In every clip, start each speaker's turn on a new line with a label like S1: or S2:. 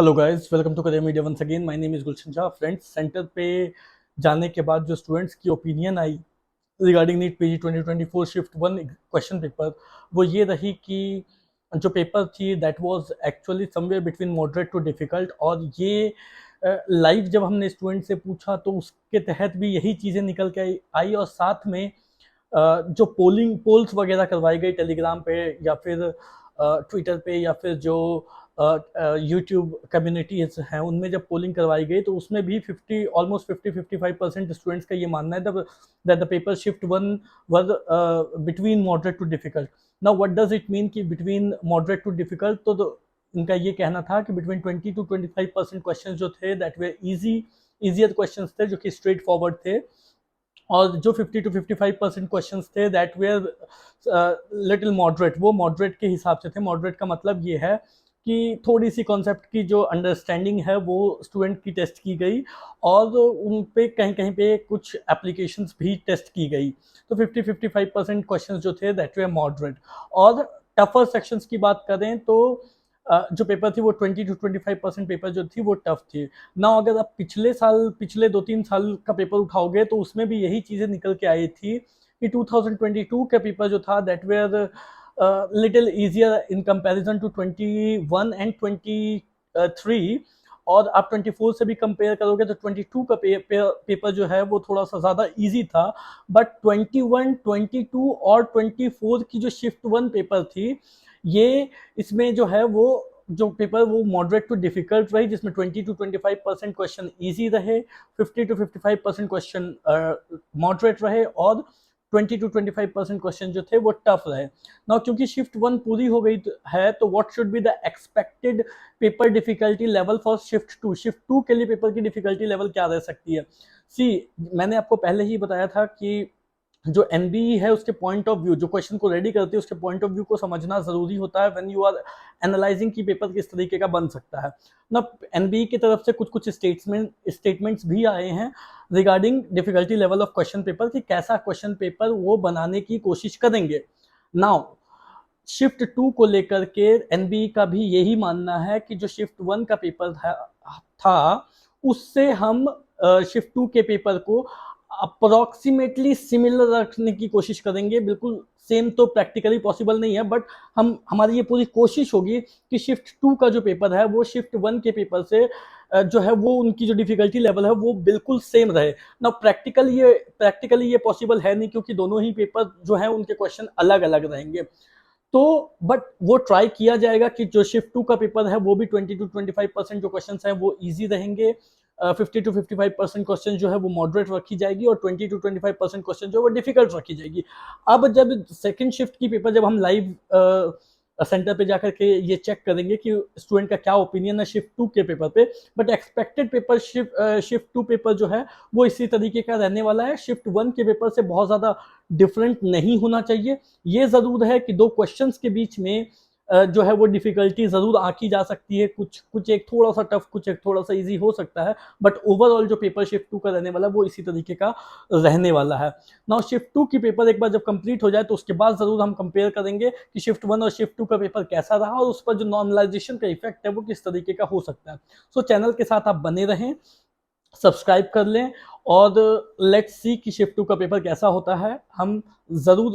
S1: Hello guys, welcome to career media once again. My name is Gulshan Shah. Friends, center पे जाने के बाद जो स्टूडेंट्स की ओपिनियन आई regarding NEET PG 2024 shift one question paper, वो ये रही कि जो पेपर थी that was actually somewhere between moderate to difficult. और ये लाइव जब हमने स्टूडेंट से पूछा तो उसके तहत भी यही चीज़ें निकल के आई। और साथ में जो पोल्स वगैरह करवाई गई टेलीग्राम पे या फिर ट्विटर पे या फिर जो यूट्यूब कम्युनिटीज हैं उनमें जब पोलिंग करवाई गई तो उसमें भी 50 ऑलमोस्ट 50-55% स्टूडेंट्स का ये मानना है that the paper shift one were between moderate to difficult. Now what does it mean कि बिटवीन मॉडरेट टू डिफिकल्ट, तो इनका ये कहना था कि बिटवीन 20-25% क्वेश्चन जो थे दैट वे इजियर क्वेश्चन थे जो कि स्ट्रेट फॉरवर्ड थे। और जो 50-55% क्वेश्चंस थे दैट वेयर लिटिल मॉडरेट, वो मॉडरेट के हिसाब से थे। मॉडरेट का मतलब ये है कि थोड़ी सी कॉन्सेप्ट की जो अंडरस्टैंडिंग है वो स्टूडेंट की टेस्ट की गई और उन पे कहीं कहीं पे कुछ एप्लीकेशंस भी टेस्ट की गई। तो 50-55% क्वेश्चंस जो थे दैट वे मॉडरेट। और टफर सेक्शंस की बात करें तो जो पेपर थी वो 20-25% पेपर जो थी वो टफ थी ना। अगर आप पिछले 2-3 साल का पेपर उठाओगे तो उसमें भी यही चीज़ें निकल के आई थी कि 2022 का पेपर जो था that were little easier in comparison to 21 and 23। और आप 24 से भी कंपेयर करोगे तो 22 का पेपर जो है वो थोड़ा सा ज़्यादा इजी था। बट 21, 22 और 24 की जो शिफ्ट वन पेपर थी, ये इसमें जो है वो जो पेपर वो मॉडरेट टू डिफिकल्ट रही, जिसमें 20-25% क्वेश्चन इजी रहे, 50-55% क्वेश्चन मॉडरेट रहे और 20-25% क्वेश्चन जो थे वो टफ रहे ना। क्योंकि शिफ्ट वन पूरी हो गई है तो what should be the expected paper difficulty level for shift two के लिए पेपर की डिफिकल्टी लेवल क्या रह सकती है। सी, मैंने आपको पहले ही बताया था कि जो एनबीई है उसके पॉइंट ऑफ व्यू, जो क्वेश्चन को रेडी करती है उसके पॉइंट ऑफ व्यू को समझना जरूरी होता है व्हेन यू आर एनालाइजिंग की पेपर किस तरीके का बन सकता है ना। एनबीई की तरफ से कुछ कुछ स्टेटमेंट्स भी आए हैं regarding difficulty level of question paper कि कैसा क्वेश्चन पेपर वो बनाने की कोशिश करेंगे। नाउ शिफ्ट टू को लेकर के एनबीई का भी यही मानना है कि जो शिफ्ट वन का पेपर था उससे हम शिफ्ट टू के पेपर को अप्रोक्सीमेटली सिमिलर रखने की कोशिश करेंगे। बिल्कुल सेम तो प्रैक्टिकली पॉसिबल नहीं है, बट हमारी ये पूरी कोशिश होगी कि शिफ्ट टू का जो पेपर है वो शिफ्ट वन के पेपर से जो है वो उनकी जो डिफिकल्टी लेवल है वो बिल्कुल सेम रहे ना। प्रैक्टिकली ये पॉसिबल है नहीं क्योंकि दोनों ही पेपर जो है उनके क्वेश्चन अलग अलग रहेंगे। तो बट वो ट्राई किया जाएगा कि जो शिफ्ट टू का पेपर है वो भी 20-25% जो क्वेश्चन हैं वो इजी रहेंगे, 50-55% क्वेश्चन जो है वो मॉडरेट रखी जाएगी और 20-25% क्वेश्चन जो है वो डिफिकल्ट रखी जाएगी। अब जब सेकंड शिफ्ट की पेपर जब हम लाइव सेंटर पे जाकर के ये चेक करेंगे कि स्टूडेंट का क्या ओपिनियन है शिफ्ट टू के पेपर पे, but expected paper shift two paper जो है वो इसी तरीके का रहने वाला है। शिफ्ट वन के पेपर से बहुत ज़्यादा डिफरेंट नहीं होना चाहिए। ये ज़रूर है कि दो क्वेश्चंस के बीच में जो है वो डिफिकल्टी ज़रूर आंकी जा सकती है, कुछ एक थोड़ा सा टफ, कुछ एक थोड़ा सा इजी हो सकता है, बट ओवरऑल जो पेपर शिफ्ट टू का रहने वाला है वो इसी तरीके का रहने वाला है। नाउ शिफ्ट टू की पेपर एक बार जब कंप्लीट हो जाए तो उसके बाद ज़रूर हम कंपेयर करेंगे कि शिफ्ट वन और शिफ्ट टू का पेपर कैसा रहा और उस पर जो नॉर्मलाइजेशन का इफेक्ट है वो किस तरीके का हो सकता है। सो चैनल के साथ आप बने रहें, सब्सक्राइब कर लें और लेट्स सी कि शिफ्ट टू का पेपर कैसा होता है। हम ज़रूर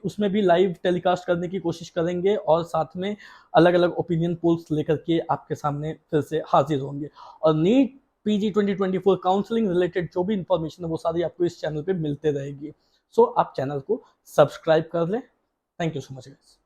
S1: उसमें भी लाइव टेलीकास्ट करने की कोशिश करेंगे और साथ में अलग अलग ओपिनियन पोल्स लेकर के आपके सामने फिर से हाजिर होंगे। और नीट पीजी 2024 काउंसलिंग रिलेटेड जो भी इंफॉर्मेशन है वो सारी आपको इस चैनल पे मिलते रहेगी। सो आप चैनल को सब्सक्राइब कर लें। Thank you so much guys.